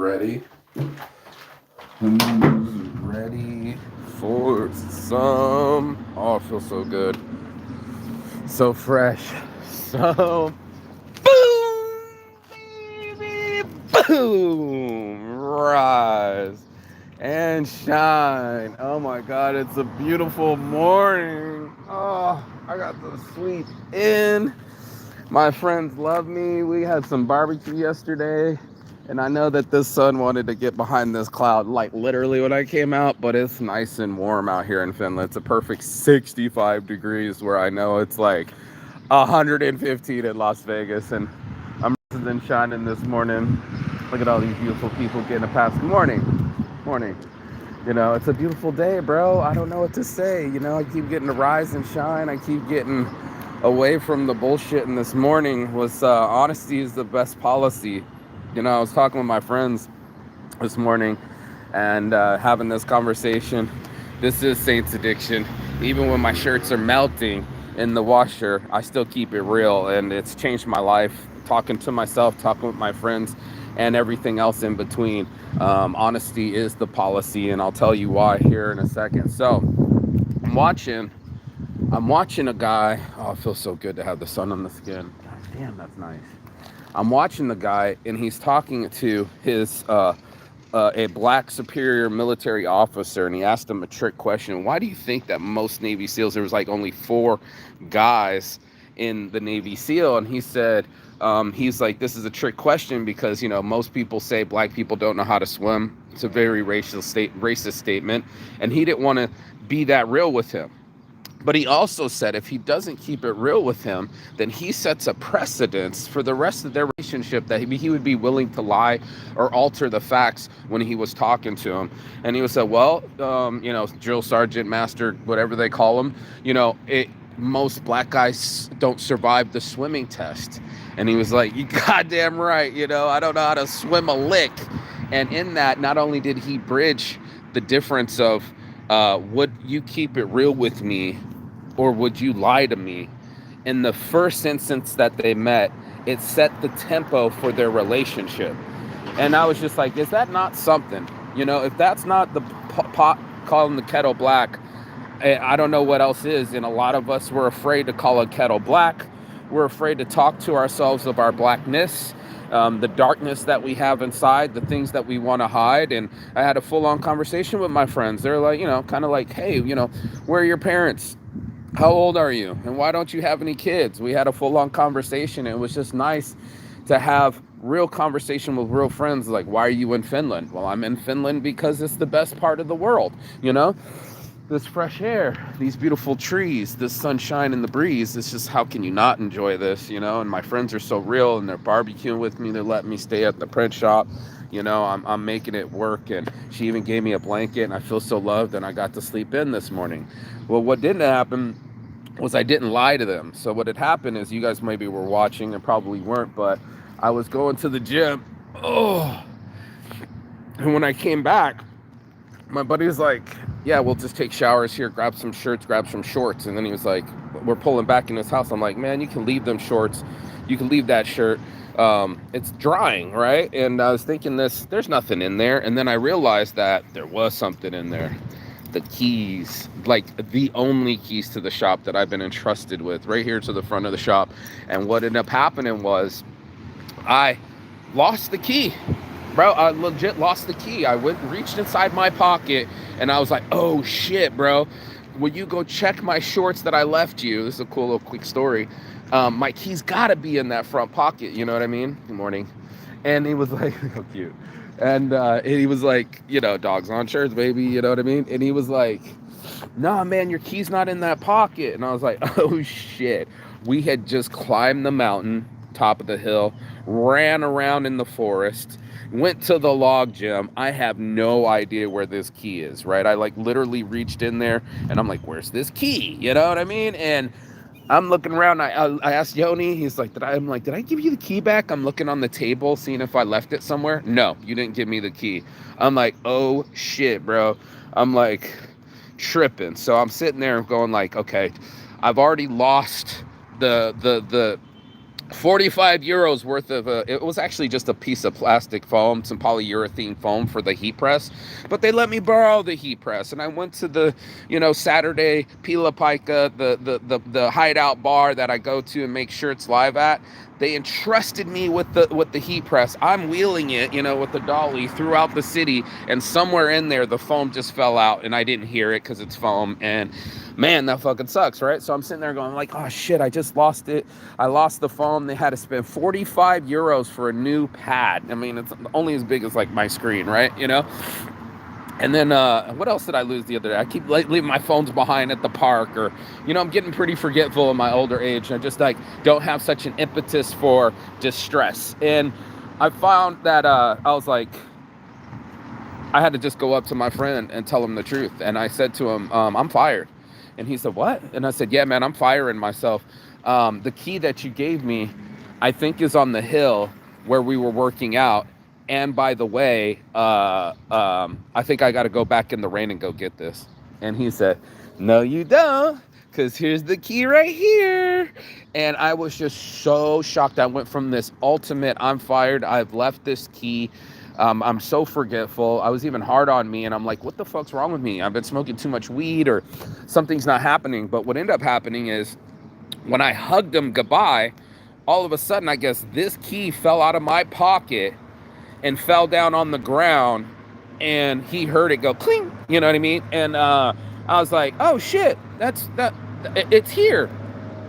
ready? Who's ready for some? Oh, it feels so good. So fresh. So boom, baby, boom. Rise and shine. Oh my God, it's a beautiful morning. Oh, I got to sleep in. My friends love me. We had some barbecue yesterday, and I know that this sun wanted to get behind this cloud, like literally when I came out, but it's nice and warm out here in Finland. It's a perfect 65 degrees where I know it's like 115 in Las Vegas, and I'm rising and shining this morning. Look at all these beautiful people getting a pass. Good morning. Morning. You know, it's a beautiful day, bro. I don't know what to say. You know, I keep getting to rise and shine. I keep getting away from the bullshit. And this morning was honesty is the best policy. You know, I was talking with my friends this morning and having this conversation. This is Saints Addiction. Even when my shirts are melting in the washer, I still keep it real, and it's changed my life. Talking to myself, talking with my friends, and everything else in between. Honesty is the policy, and I'll tell you why here in a second. So I'm watching a guy. Oh, it feels so good to have the sun on the skin. God damn, that's nice. I'm watching the guy, and he's talking to his a black superior military officer, and he asked him a trick question. Why do you think that most Navy SEALs, there was like only 4 guys in the Navy SEAL? And he said, he's like, this is a trick question because, you know, most people say black people don't know how to swim. It's a very racist statement. And he didn't want to be that real with him. But he also said if he doesn't keep it real with him, then he sets a precedence for the rest of their relationship that he would be willing to lie or alter the facts when he was talking to him. And he was said, well, you know, drill sergeant, master, whatever they call him, you know, most black guys don't survive the swimming test. And he was like, you goddamn right, you know, I don't know how to swim a lick. And in that, not only did he bridge the difference of would you keep it real with me or would you lie to me? In the first instance that they met, it set the tempo for their relationship. And I was just like, is that not something? You know, if that's not the pot calling the kettle black, I don't know what else is. And a lot of us were afraid to call a kettle black. We're afraid to talk to ourselves of our blackness. The darkness that we have inside, the things that we want to hide. And I had a full-on conversation with my friends. They're like, you know, kind of like, hey, you know, where are your parents? How old are you? And why don't you have any kids? We had a full-on conversation. It was just nice to have real conversation with real friends. Like, why are you in Finland? Well, I'm in Finland because it's the best part of the world, you know? This fresh air, these beautiful trees, this sunshine and the breeze. It's just, how can you not enjoy this, you know? And my friends are so real, and they're barbecuing with me. They're letting me stay at the print shop. You know, I'm making it work, and she even gave me a blanket, and I feel so loved, and I got to sleep in this morning. Well, what didn't happen was I didn't lie to them. So what had happened is, you guys maybe were watching and probably weren't, but I was going to the gym. Oh, and when I came back, my buddy was like, yeah, we'll just take showers here, grab some shirts, grab some shorts. And then he was like, we're pulling back in his house. I'm like, man, you can leave them shorts. You can leave that shirt. It's drying, right? And I was thinking there's nothing in there. And then I realized that there was something in there. The keys, like the only keys to the shop that I've been entrusted with, right here to the front of the shop. And what ended up happening was I lost the key. Bro, I legit lost the key. I reached inside my pocket, and I was like, oh shit, bro. Will you go check my shorts that I left you? This is a cool little quick story. My key's gotta be in that front pocket, you know what I mean? Good morning. And he was like, how cute. And he was like, you know, dogs on shirts, baby, you know what I mean? And he was like, nah, man, your key's not in that pocket. And I was like, oh shit. We had just climbed the mountain, top of the hill, ran around in the forest, went to the log jam. I have no idea where this key is, right? I like literally reached in there and I'm like, where's this key? You know what I mean? And I'm looking around. I asked Yoni. He's like, did I give you the key back? I'm looking on the table, seeing if I left it somewhere. No, you didn't give me the key. I'm like, oh shit, bro. I'm like tripping. So I'm sitting there going like, okay, I've already lost the 45 euros worth of it was actually just a piece of plastic foam, some polyurethane foam for the heat press, but they let me borrow the heat press. And I went to the, Saturday Pila Pica, the hideout bar that I go to and make shirts live at. They entrusted me with the heat press. I'm wheeling it, with the dolly throughout the city, and somewhere in there the foam just fell out, and I didn't hear it because it's foam. And man, that fucking sucks, right? So I'm sitting there going like, oh shit, I just lost it. I lost the foam. They had to spend 45 euros for a new pad. I mean, it's only as big as like my screen, right? And then what else did I lose the other day? I keep leaving my phones behind at the park, or I'm getting pretty forgetful in my older age. I just like don't have such an impetus for distress. And I found that I was like, I had to just go up to my friend and tell him the truth. And I said to him, I'm fired. And he said, what? And I said, yeah, man, I'm firing myself. The key that you gave me, I think, is on the hill where we were working out. And by the way, I think I got to go back in the rain and go get this. And he said, no, you don't, because here's the key right here. And I was just so shocked. I went from this ultimate, I'm fired, I've left this key. I'm so forgetful. I was even hard on me. And I'm like, what the fuck's wrong with me? I've been smoking too much weed, or something's not happening. But what ended up happening is when I hugged him goodbye, all of a sudden, I guess this key fell out of my pocket and fell down on the ground, and he heard it go cling, you know what I mean? And I was like, oh shit, it's here.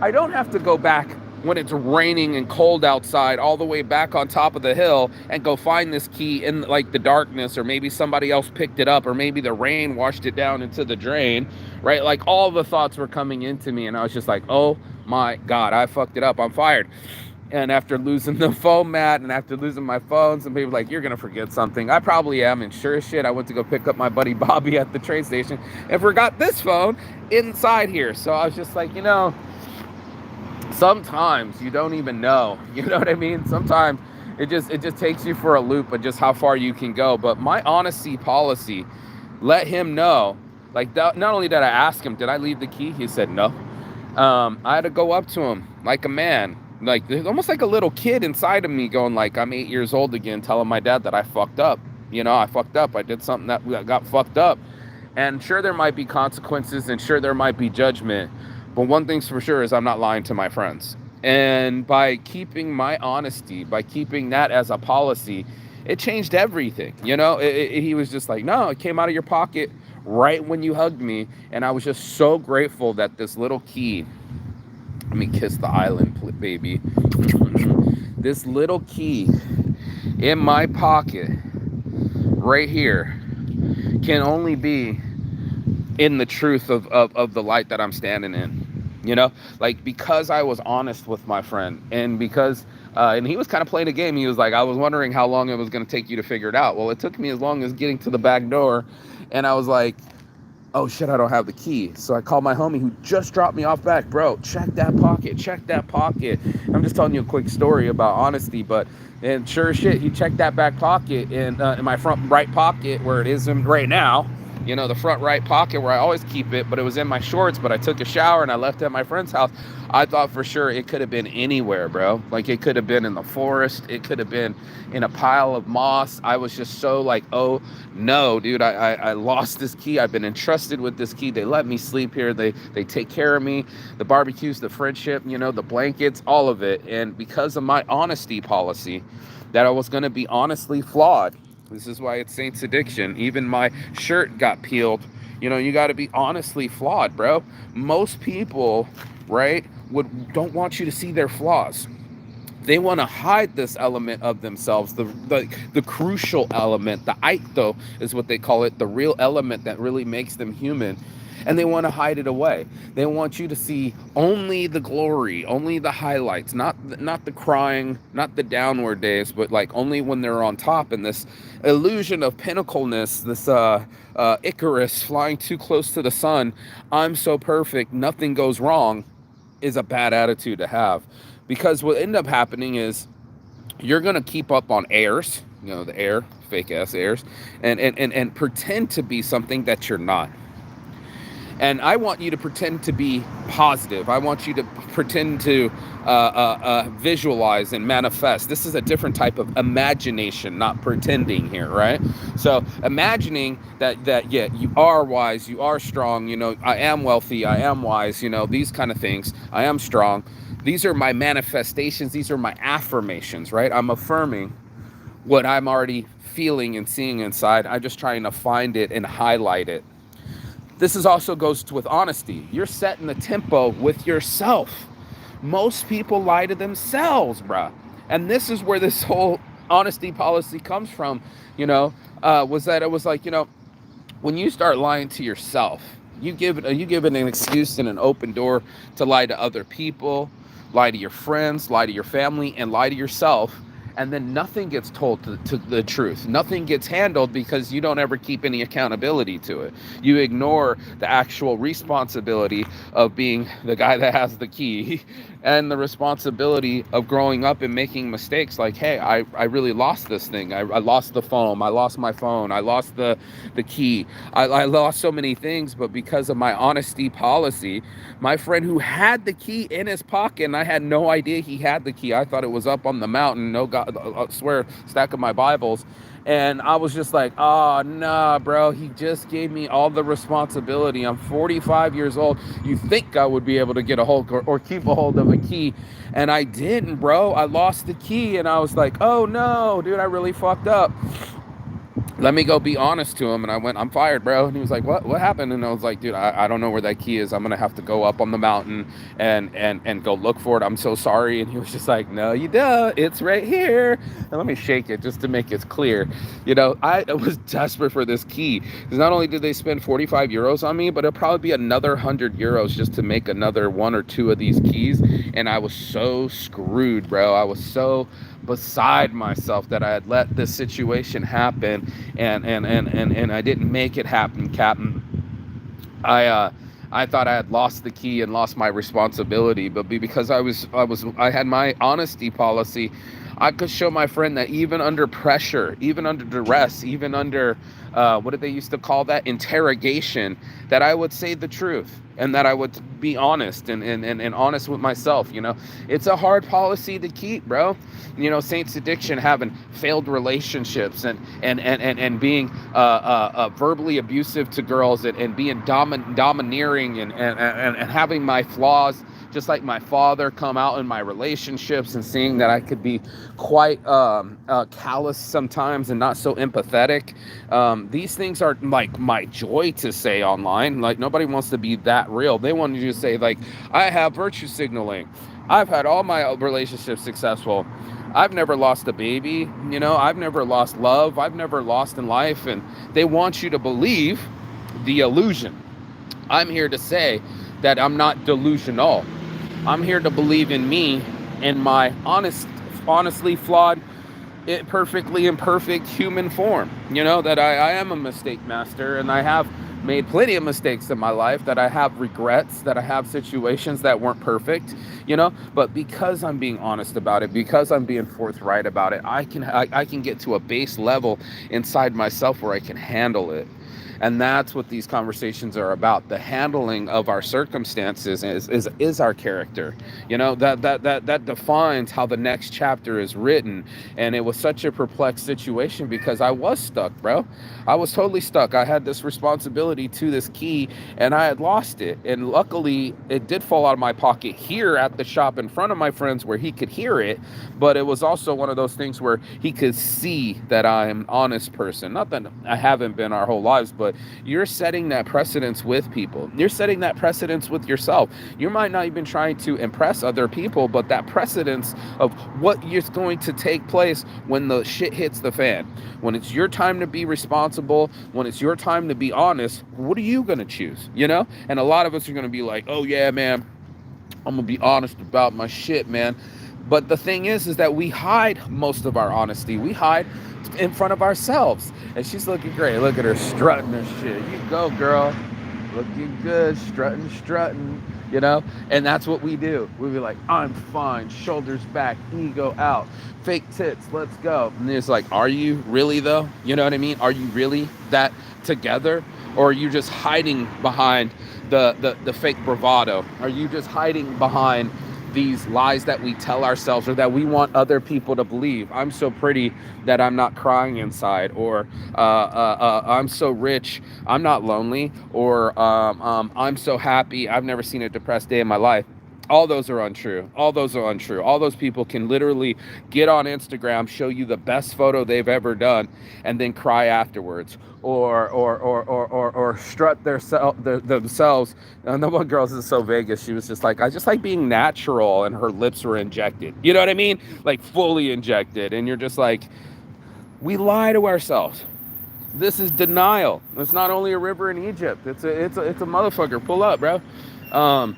I don't have to go back when it's raining and cold outside all the way back on top of the hill and go find this key in like the darkness, or maybe somebody else picked it up, or maybe the rain washed it down into the drain, right? Like all the thoughts were coming into me, and I was just like, oh my God, I fucked it up, I'm fired. And after losing the foam mat and after losing my phone, some people were like, you're going to forget something. I probably am. And sure as shit, I went to go pick up my buddy Bobby at the train station and forgot this phone inside here. So I was just like, sometimes you don't even know. You know what I mean? Sometimes it just takes you for a loop of just how far you can go. But my honesty policy, let him know. Like, not only did I ask him, did I leave the key? He said no. I had to go up to him like a man. Like, there's almost like a little kid inside of me going like, I'm 8 years old again, telling my dad that I fucked up. I fucked up. I did something that got fucked up. And sure, there might be consequences, and sure, there might be judgment. But one thing's for sure is I'm not lying to my friends. And by keeping my honesty, by keeping that as a policy, it changed everything. He was just like, no, it came out of your pocket right when you hugged me. And I was just so grateful that this little key, let me kiss the island, baby. This little key in my pocket right here can only be in the truth of the light that I'm standing in. Like, because I was honest with my friend, and because and he was kind of playing a game. He was like, I was wondering how long it was going to take you to figure it out. Well, it took me as long as getting to the back door. And I was like, oh shit, I don't have the key. So I called my homie who just dropped me off back. Bro, check that pocket. I'm just telling you a quick story about honesty, and sure as shit, he checked that back pocket in my front right pocket where it is right now. The front right pocket where I always keep it, but it was in my shorts, but I took a shower and I left it at my friend's house. I thought for sure it could have been anywhere, bro. Like, it could have been in the forest. It could have been in a pile of moss. I was just so like, oh no, dude, I lost this key. I've been entrusted with this key. They let me sleep here. They take care of me. The barbecues, the friendship, the blankets, all of it. And because of my honesty policy, that I was going to be honestly flawed. This is why it's Saints Addiction. Even my shirt got peeled. You got to be honestly flawed, bro. Most people, right, don't want you to see their flaws. They want to hide this element of themselves, the crucial element, the icto is what they call it, the real element that really makes them human. And they want to hide it away. They want you to see only the glory, only the highlights, not the crying, not the downward days, but like only when they're on top. And this illusion of pinnacleness, this Icarus flying too close to the sun, I'm so perfect, nothing goes wrong, is a bad attitude to have. Because what end up happening is you're going to keep up on airs, the air, fake ass airs, and pretend to be something that you're not. And I want you to pretend to be positive. I want you to pretend to visualize and manifest. This is a different type of imagination, not pretending here, right? So imagining that yeah, you are wise, you are strong, I am wealthy, I am wise, these kind of things. I am strong. These are my manifestations, these are my affirmations, right? I'm affirming what I'm already feeling and seeing inside. I'm just trying to find it and highlight it. This is also goes with honesty. You're setting the tempo with yourself. Most people lie to themselves, bruh. And this is where this whole honesty policy comes from, was that it was like, when you start lying to yourself, you give it an excuse and an open door to lie to other people, lie to your friends, lie to your family, and lie to yourself. And then nothing gets told to the truth. Nothing gets handled because you don't ever keep any accountability to it. You ignore the actual responsibility of being the guy that has the key and the responsibility of growing up and making mistakes like, hey, I really lost this thing. I lost the phone. I lost my phone. I lost the key. I lost so many things, but because of my honesty policy, my friend who had the key in his pocket, and I had no idea he had the key. I thought it was up on the mountain. No, God, I swear, stack of my Bibles. And I was just like, oh, nah, bro. He just gave me all the responsibility. I'm 45 years old. You think I would be able to get a hold or keep a hold of a key. And I didn't, bro. I lost the key. And I was like, oh, no, dude, I really fucked up. Let me go be honest to him. And I went, I'm fired, bro. And he was like, what happened? And I was like, dude, I don't know where that key is. I'm going to have to go up on the mountain and go look for it. I'm so sorry. And he was just like, no, you don't. It's right here. And let me shake it just to make it clear. I was desperate for this key. Because not only did they spend 45 euros on me, but it'll probably be another 100 euros just to make another one or two of these keys. And I was so screwed, bro. I was so beside myself that I had let this situation happen, and I didn't make it happen, Captain. I thought I had lost the key and lost my responsibility, but because I had my honesty policy, I could show my friend that even under pressure, even under duress, even under what did they used to call that, interrogation, that I would say the truth and that I would be honest and honest with myself. It's a hard policy to keep, bro. Saints Addiction having failed relationships and being verbally abusive to girls and being domineering and having my flaws just like my father come out in my relationships, and seeing that I could be quite callous sometimes and not so empathetic. These things are like my joy to say online. Like, nobody wants to be that real. They want to just say, like, I have virtue signaling. I've had all my relationships successful. I've never lost a baby. I've never lost love. I've never lost in life. And they want you to believe the illusion. I'm here to say that I'm not delusional. I'm here to believe in me and my honestly flawed, perfectly imperfect human form. That I am a mistake master, and I have made plenty of mistakes in my life, that I have regrets, that I have situations that weren't perfect, but because I'm being honest about it, because I'm being forthright about it, I can get to a base level inside myself where I can handle it. And that's what these conversations are about. The handling of our circumstances is our character. That defines how the next chapter is written. And it was such a perplexed situation because I was stuck, bro. I was totally stuck. I had this responsibility to this key and I had lost it. And luckily it did fall out of my pocket here at the shop in front of my friends where he could hear it. But it was also one of those things where he could see that I'm an honest person. Not that I haven't been our whole lives, but you're setting that precedence with people. You're setting that precedence with yourself. You might not even try to impress other people, but that precedence of what is going to take place when the shit hits the fan. When it's your time to be responsible, when it's your time to be honest, what are you going to choose? And a lot of us are going to be like, oh yeah, man, I'm going to be honest about my shit, man. But the thing is that we hide most of our honesty. We hide in front of ourselves. And she's looking great. Look at her strutting her shit. You go, girl. Looking good. Strutting. And that's what we do. We be like, I'm fine. Shoulders back. Ego out. Fake tits. Let's go. And it's like, are you really though? You know what I mean? Are you really that together? Or are you just hiding behind the fake bravado? Are you just hiding behind these lies that we tell ourselves or that we want other people to believe? I'm so pretty that I'm not crying inside, or I'm so rich I'm not lonely, or I'm so happy I've never seen a depressed day in my life. All those are untrue. All those are untrue. All those people can literally get on Instagram, show you the best photo they've ever done, and then cry afterwards, or strut themselves. And the one girl, this is so Vegas. She was just like, I just like being natural, and her lips were injected. You know what I mean? Like fully injected, and you're just like, we lie to ourselves. This is denial. It's not only a river in Egypt. It's a motherfucker. Pull up, bro. Um,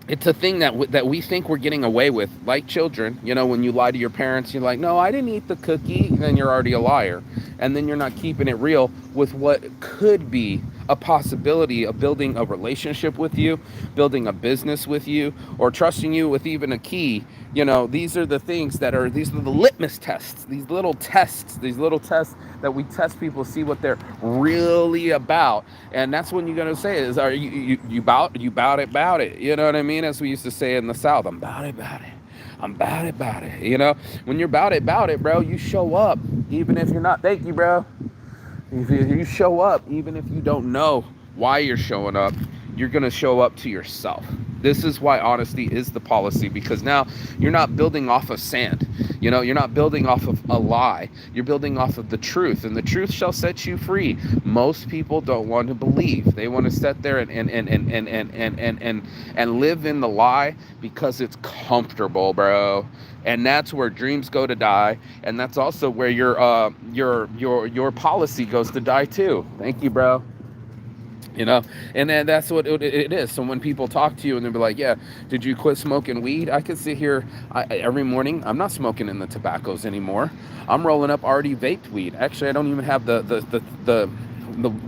it's a thing that we think we're getting away with, like children. You know, when you lie to your parents, you're like, no, I didn't eat the cookie, and then you're already a liar, and then you're not keeping it real with what could be a possibility of building a relationship with you, building a business with you, or trusting you with even a key. You know, these are the things these are the litmus tests, these little tests that we test people, see what they're really about. And that's when you're gonna say is, are you about it? You know what I mean? As we used to say in the South, I'm about it. I'm about it. You know, when you're about it, bro, you show up, even if you're not. Thank you, bro. If you show up, even if you don't know why you're showing up, you're going to show up to yourself. This is why honesty is the policy, because now you're not building off of sand. You know, you're not building off of a lie. You're building off of the truth, and the truth shall set you free. Most people don't want to believe. They want to sit there and live in the lie because it's comfortable, bro. And that's where dreams go to die, and that's also where your policy goes to die too. Thank you, bro. You know, and then that's what it is. So when people talk to you and they'll be like, yeah, did you quit smoking weed? I could sit here every morning. I'm not smoking in the tobaccos anymore. I'm rolling up already vaped weed. Actually, I don't even have the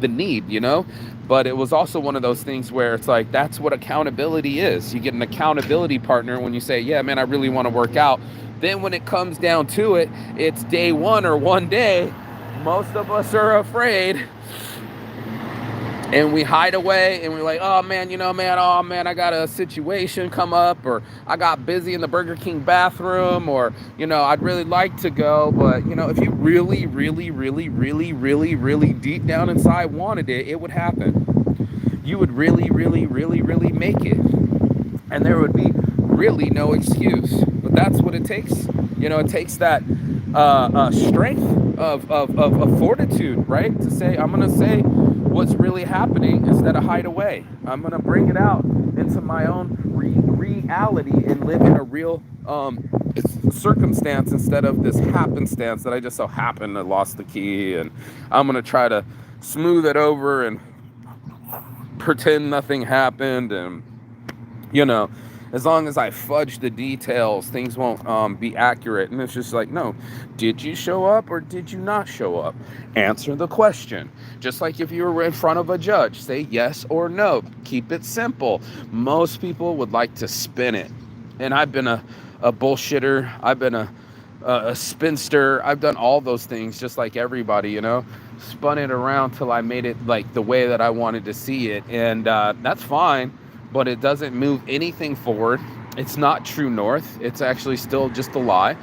need, you know. But it was also one of those things where it's like, that's what accountability is. You get an accountability partner when you say, yeah, man, I really want to work out. Then when it comes down to it, it's day one or one day. Most of us are afraid. And we hide away, and we're like, oh man, I got a situation come up, or I got busy in the Burger King bathroom, or, I'd really like to go, but, if you really, really, really, really, really, really deep down inside wanted it, it would happen. You would really, really, really, really make it. And there would be really no excuse. But that's what it takes. It takes that strength of fortitude, right? To say, I'm going to say what's really happening instead of hide away. I'm going to bring it out into my own reality and live in a real circumstance instead of this happenstance that I just so happened to lost the key, and I'm going to try to smooth it over and pretend nothing happened. And as long as I fudge the details, things won't be accurate. And it's just like, no, did you show up or did you not show up? Answer the question. Just like if you were in front of a judge, say yes or no. Keep it simple. Most people would like to spin it. And I've been a bullshitter. I've been a spinster. I've done all those things just like everybody, spun it around till I made it like the way that I wanted to see it. And that's fine. But it doesn't move anything forward. It's not true north. It's actually still just a lie.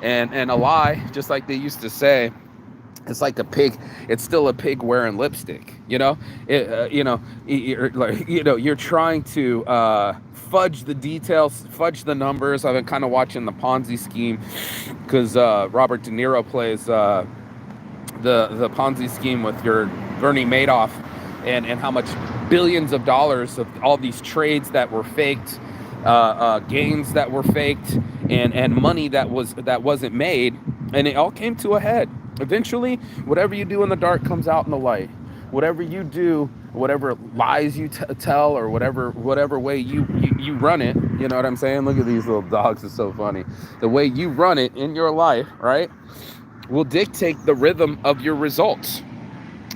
And a lie, just like they used to say, it's like a pig. It's still a pig wearing lipstick. You're trying to fudge the details, fudge the numbers. I've been kind of watching the Ponzi scheme because Robert De Niro plays the Ponzi scheme with your Bernie Madoff. And how much billions of dollars of all these trades that were faked, gains that were faked, and money that wasn't made, and it all came to a head. Eventually, whatever you do in the dark comes out in the light. Whatever you do, whatever lies you tell, or whatever way you run it, you know what I'm saying? Look at these little dogs, it's so funny. The way you run it in your life, right, will dictate the rhythm of your results.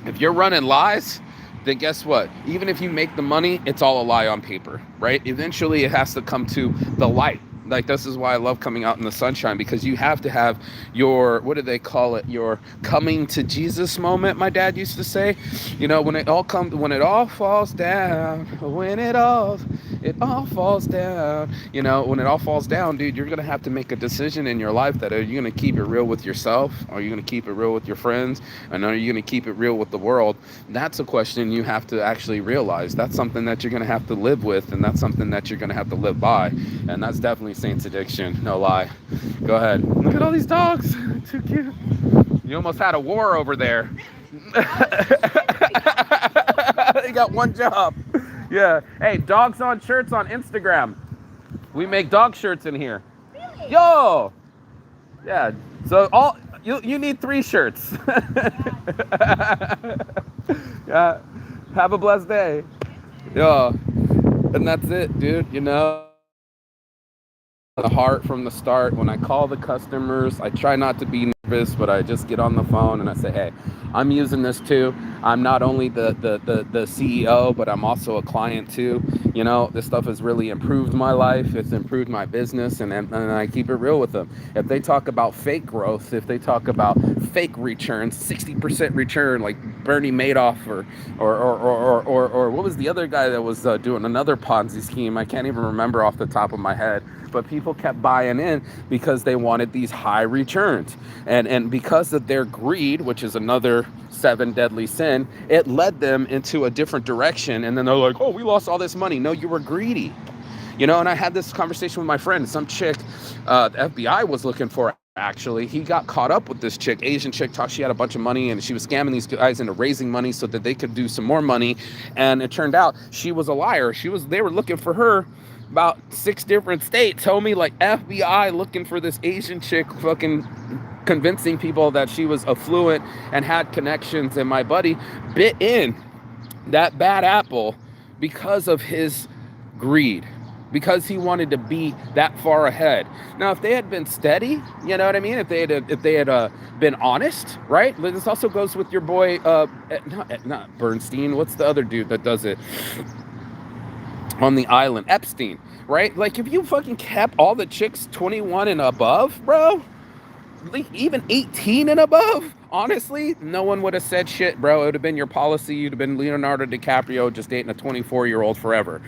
If you're running lies, then guess what? Even if you make the money, it's all a lie on paper, right? Eventually, it has to come to the light. Like, this is why I love coming out in the sunshine, because you have to have your, what do they call it, your coming to Jesus moment, my dad used to say. When it all falls down, when it all falls down, when it all falls down, dude, you're gonna have to make a decision in your life. That, are you gonna keep it real with yourself? Are you gonna keep it real with your friends? And are you gonna keep it real with the world? That's a question you have to actually realize. That's something that you're gonna have to live with, and that's something that you're gonna have to live by. And that's definitely Saints Addiction, no lie. Go ahead. Look at all these dogs. Too cute. You almost had a war over there. You got one job. Yeah. Hey, Dogs on Shirts on Instagram. We make dog shirts in here. Really? Yo. Yeah. So you need 3 shirts. Yeah. Have a blessed day. Yeah. And that's it, dude. The heart from the start. When I call the customers, I try not to be nervous, but I just get on the phone and I say, hey, I'm using this too. I'm not only the CEO, but I'm also a client too. This stuff has really improved my life. It's improved my business, and I keep it real with them. If they talk about fake growth, if they talk about fake returns, 60% return, like Bernie Madoff, or what was the other guy that was doing another Ponzi scheme? I can't even remember off the top of my head. But people kept buying in because they wanted these high returns. And because of their greed, which is another 7 deadly sin, it led them into a different direction. And then they're like, oh, we lost all this money. No, you were greedy. And I had this conversation with my friend. Some chick, the FBI was looking for, actually. He got caught up with this chick, Asian chick, thought she had a bunch of money, and she was scamming these guys into raising money so that they could do some more money. And it turned out she was a liar. They were looking for her about 6 different states. Homie, like FBI looking for this Asian chick, fucking convincing people that she was affluent and had connections. And my buddy bit in that bad apple because of his greed, because he wanted to be that far ahead. Now, if they had been steady, you know what I mean? If they had been honest, right? This also goes with your boy, not Bernstein. What's the other dude that does it on the island? Epstein, right? Like, if you fucking kept all the chicks 21 and above, bro, like even 18 and above, honestly, no one would have said shit, bro. It would have been your policy. You'd have been Leonardo DiCaprio just dating a 24-year-old forever.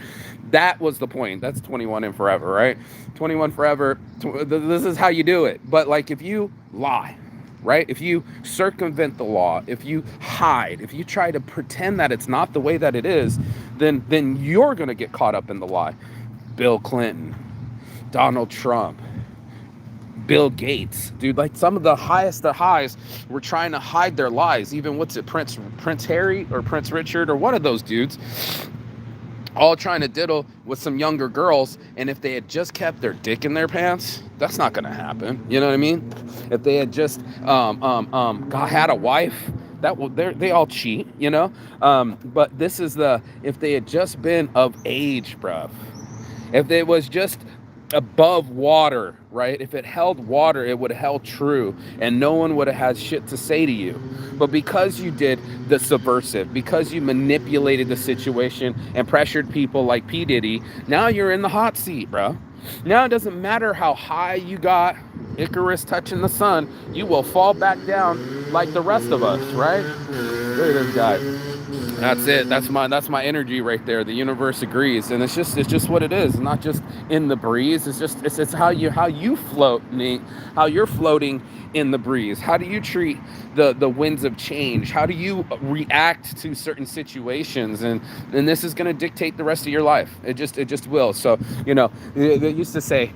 That was the point. That's 21 and forever, right? 21 forever. This is how you do it. But like, if you lie, right? If you circumvent the law, if you hide, if you try to pretend that it's not the way that it is, then you're going to get caught up in the lie. Bill Clinton, Donald Trump, Bill Gates, dude, like some of the highest of highs were trying to hide their lies. Even Prince Harry or Prince Richard or one of those dudes, all trying to diddle with some younger girls. And if they had just kept their dick in their pants, that's not gonna happen. You know what I mean? If they had just had a wife, they all cheat, but this is if they had just been of age, bruv. If it was just above water, right? If it held water, it would have held true, and no one would have had shit to say to you. But because you did the subversive, because you manipulated the situation and pressured people like P. Diddy, now you're in the hot seat, bro. Now it doesn't matter how high you got, Icarus touching the sun, you will fall back down like the rest of us, right? Look at this guy. That's it. That's my energy right there. The universe agrees, and it's just what it is. It's not just in the breeze. It's how you float, Nate. How you're floating in the breeze. How do you treat the winds of change? How do you react to certain situations? And this is going to dictate the rest of your life. It just will. So they used to say,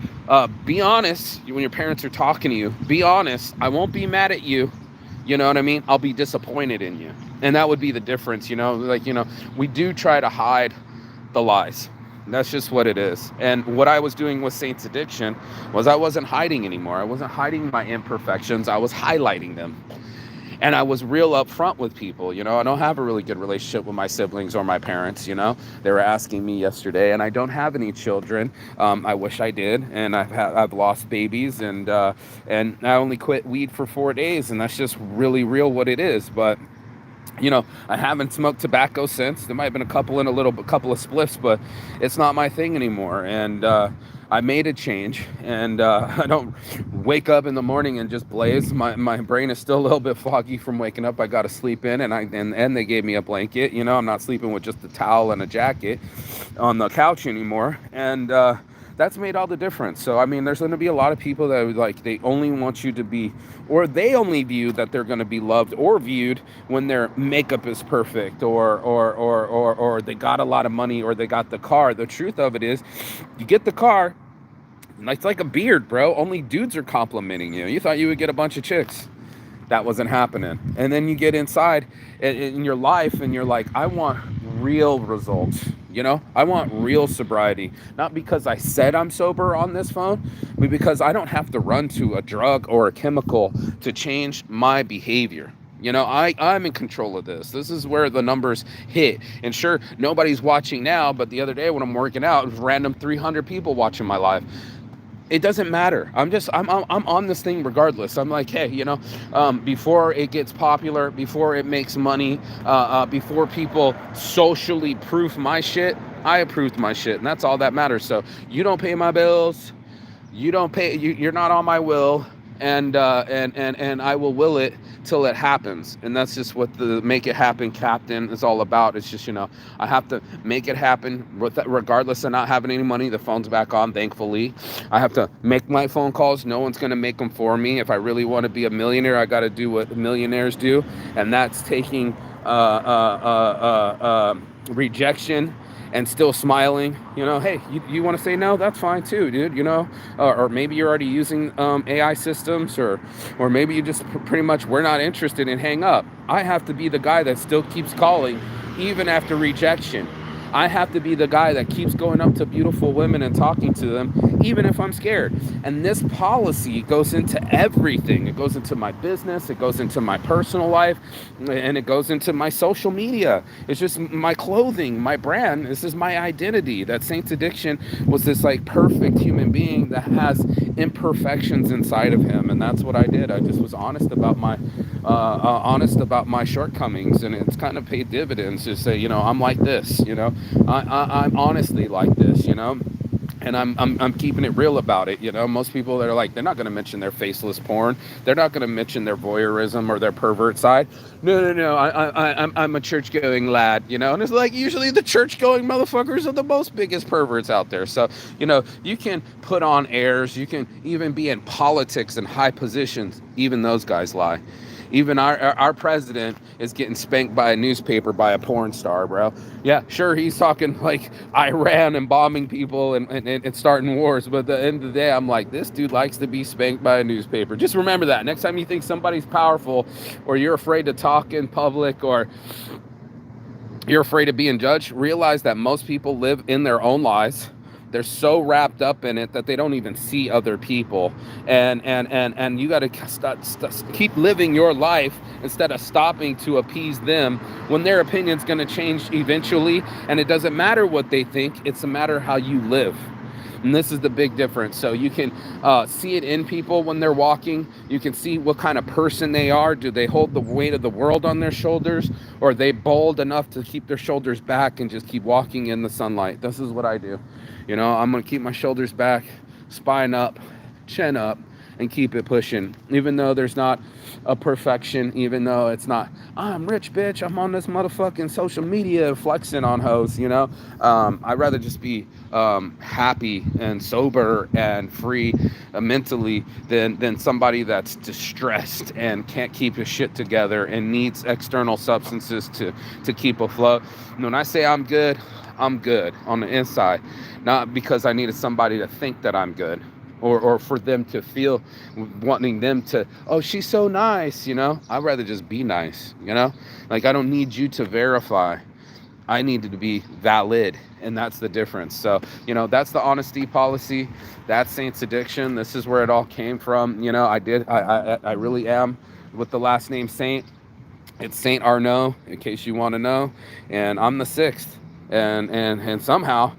be honest when your parents are talking to you. Be honest. I won't be mad at you. You know what I mean? I'll be disappointed in you. And that would be the difference, we do try to hide the lies. That's just what it is. And what I was doing with Saints Addiction was I wasn't hiding anymore. I wasn't hiding my imperfections. I was highlighting them. And I was real upfront with people. I don't have a really good relationship with my siblings or my parents. They were asking me yesterday, and I don't have any children. I wish I did, and I've lost babies, and I only quit weed for 4 days, and that's just really real what it is. But I haven't smoked tobacco since. There might have been a couple of spliffs, but it's not my thing anymore. And I made a change, and I don't wake up in the morning and just blaze. My brain is still a little bit foggy from waking up. I got to sleep in, and they gave me a blanket. You know, I'm not sleeping with just a towel and a jacket on the couch anymore, and that's made all the difference. So I mean, there's going to be a lot of people that like they only want you to be, or they only view that they're going to be loved or viewed when their makeup is perfect, or they got a lot of money, or they got the car. The truth of it is, you get the car, it's like a beard, bro. Only dudes are complimenting you. You thought you would get a bunch of chicks. That wasn't happening. And then you get inside in your life and you're like, I want real results. You know, I want real sobriety. Not because I said I'm sober on this phone, but because I don't have to run to a drug or a chemical to change my behavior. You know, I'm in control of this. This is where the numbers hit. And sure, nobody's watching now, but the other day when I'm working out, it was random 300 people watching my live. It doesn't matter. I'm on this thing regardless. I'm like, hey, you know, before it gets popular, before it makes money, before people socially proof my shit, I approved my shit, and that's all that matters. So you don't pay my bills, you're not on my will, and I will it till it happens. And that's just what the Make It Happen Captain is all about. It's just, you know, I have to make it happen regardless of not having any money. The phone's back on, thankfully. I have to make my phone calls. No one's going to make them for me. If I really want to be a millionaire, I got to do what millionaires do, and that's taking rejection and still smiling. You know, hey, you want to say no? That's fine too, dude. You know, or maybe you're already using AI systems, or maybe you just pretty much, we're not interested, and hang up. I have to be the guy that still keeps calling even after rejection. I have to be the guy that keeps going up to beautiful women and talking to them, even if I'm scared. And this policy goes into everything. It goes into my business, it goes into my personal life, and it goes into my social media. It's just my clothing, my brand. This is my identity. That Saints Addiction was this like perfect human being that has imperfections inside of him, and that's what I did. I just was honest about my shortcomings, and it's kind of paid dividends to say, you know, I'm like this, you know, I'm honestly like this, you know, and I'm keeping it real about it. You know, most people that are like, they're not going to mention their faceless porn, they're not going to mention their voyeurism or their pervert side. No, I'm a church going lad, you know, and it's like usually the church going motherfuckers are the most biggest perverts out there. So, you know, you can put on airs, you can even be in politics and high positions, even those guys lie. Even our president is getting spanked by a newspaper by a porn star, bro. Yeah, sure, he's talking like Iran and bombing people and starting wars, but at the end of the day, I'm like, this dude likes to be spanked by a newspaper. Just remember that. Next time you think somebody's powerful, or you're afraid to talk in public, or you're afraid of being judged, realize that most people live in their own lies. They're so wrapped up in it that they don't even see other people, and you got to keep living your life instead of stopping to appease them when their opinion's going to change eventually. And it doesn't matter what they think, it's a matter how you live. And this is the big difference. So you can see it in people when they're walking. You can see what kind of person they are. Do they hold the weight of the world on their shoulders, or are they bold enough to keep their shoulders back and just keep walking in the sunlight? This is what I do. You know, I'm going to keep my shoulders back, spine up, chin up, and keep it pushing. Even though there's not a perfection, even though it's not, I'm rich, bitch, I'm on this motherfucking social media flexing on hoes, you know. I'd rather just be happy and sober and free mentally than somebody that's distressed and can't keep his shit together and needs external substances to keep afloat. And when I say I'm good on the inside, not because I needed somebody to think that I'm good, or for them to feel, wanting them to, oh, she's so nice, you know. I'd rather just be nice, you know. Like, I don't need you to verify. I needed to be valid, and that's the difference. So, you know, that's the honesty policy. That's Saints Addiction. This is where it all came from. You know, I really am with the last name Saint. It's Saint Arnaud, in case you want to know. And I'm the sixth, and somehow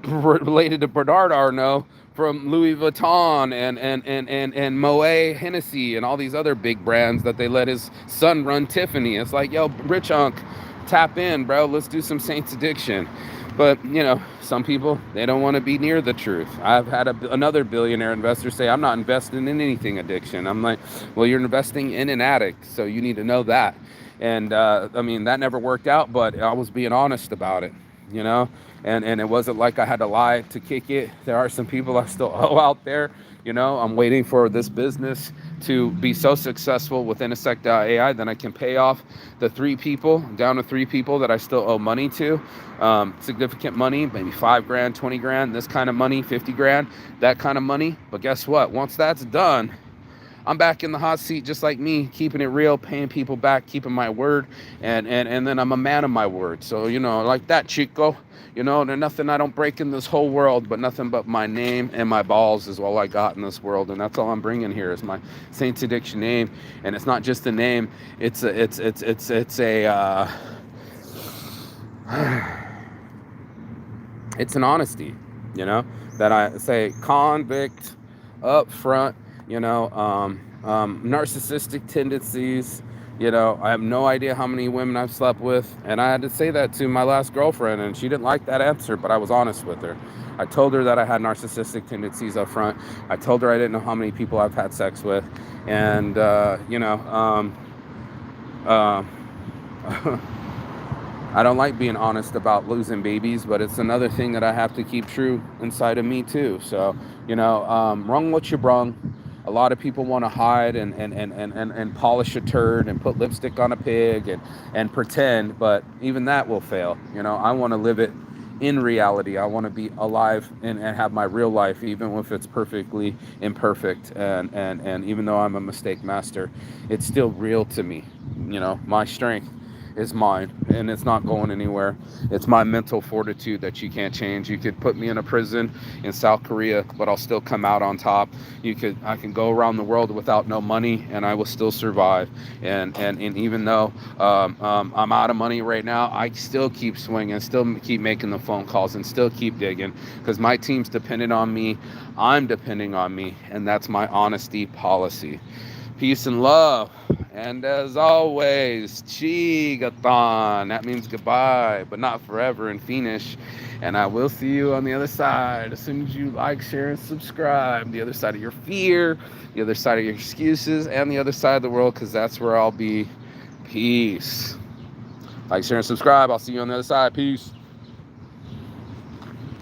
related to Bernard Arnault from Louis Vuitton and Moet Hennessy and all these other big brands that they let his son run Tiffany. It's like, yo, rich unk, Tap in, bro. Let's do some Saints addiction. But, some people, they don't want to be near the truth. I've had another billionaire investor say, I'm not investing in anything addiction. I'm like, well, you're investing in an addict, so you need to know that. And, that never worked out, but I was being honest about it, you know? And it wasn't like I had to lie to kick it. There are some people I still owe out there. I'm waiting for this business to be so successful with Intersect.ai that I can pay off the down to three people that I still owe money to. Significant money, maybe $5,000, $20,000, this kind of money, $50,000, that kind of money. But guess what? Once that's done, I'm back in the hot seat, just like me, keeping it real, paying people back, keeping my word, and then I'm a man of my word. So, like that, Chico, there's nothing I don't break in this whole world, but nothing but my name and my balls is all I got in this world, and that's all I'm bringing here is my Saints Addiction name. And it's not just a name; it's a it's an honesty, that I say convict up front. Narcissistic tendencies. I have no idea how many women I've slept with, and I had to say that to my last girlfriend, and she didn't like that answer, but I was honest with her. I told her that I had narcissistic tendencies up front. I told her I didn't know how many people I've had sex with, and I don't like being honest about losing babies, but it's another thing that I have to keep true inside of me too. So, brung what you brung. A lot of people want to hide and polish a turd and put lipstick on a pig and pretend, but even that will fail. I want to live it in reality. I want to be alive and have my real life, even if it's perfectly imperfect. And even though I'm a mistake master, it's still real to me. My strength is mine, and it's not going anywhere. It's my mental fortitude that you can't change. You could put me in a prison in South Korea, but I'll still come out on top. I can go around the world without no money, and I will still survive. And even though I'm out of money right now, I still keep swinging, still keep making the phone calls, and still keep digging, because my team's dependent on me. I'm depending on me, and that's my honesty policy. Peace and love. And as always, Chigathon. That means goodbye, but not forever and finish. And I will see you on the other side as soon as you like, share, and subscribe. The other side of your fear, the other side of your excuses, and the other side of the world, because that's where I'll be. Peace. Like, share, and subscribe. I'll see you on the other side. Peace.